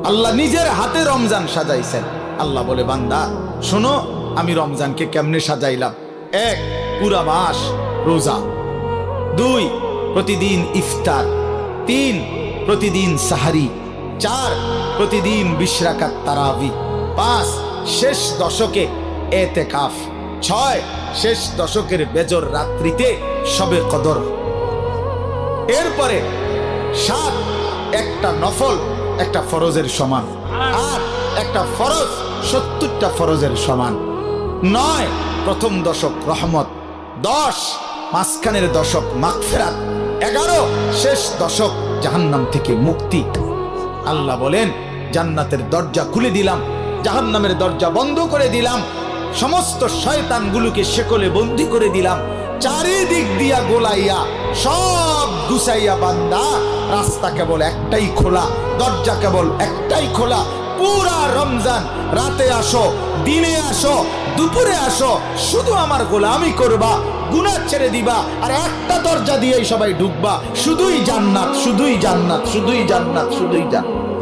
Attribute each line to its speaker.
Speaker 1: আল্লাহ নিজের হাতে রমজান সাজাইছেন। আল্লাহ বলে, বান্দা শোনো আমি রমজানকে কেমনে সাজাইলাম। 1, পুরা মাস রোজা। 2, প্রতিদিন ইফতার। 3, প্রতিদিন সাহারি। 4, প্রতিদিন 20 রাকাত তারাবি। 5, শেষ দশকে এতেকাফ। 6, শেষ দশকের বেজর রাত্রিতে শবে কদর। এরপরে 7, একটা নফল একটা ফরজের সমান। 8, একটা ফরজ 70টা ফরজের সমান। 9, প্রথম দশক রহমত। 10, মাঝখানের দশক মাগফিরাত। 11, শেষ দশক জাহান্নাম থেকে মুক্তি। আল্লাহ বলেন, জান্নাতের দরজা খুলে দিলাম, জাহান্নামের দরজা বন্ধ করে দিলাম, সমস্ত শয়তানগুলোকে শেকলে বন্দী করে দিলাম, চারিদিক দিয়া গোলাইয়া সব গুছাইয়া বান্দা রাস্তা কেবল একটাই খোলা, দরজা কেবল একটাই খোলা। পুরা রমজান রাতে আসো, দিনে আসো, দুপুরে আসো, শুধু আমার গোলামি করবা, গুনাহ ছেড়ে দিবা, আর একটা দরজা দিয়েই সবাই ঢুকবা। শুধুই জান্নাত, শুধুই জান্নাত, শুধুই জান্নাত, শুধুই জান্নাত।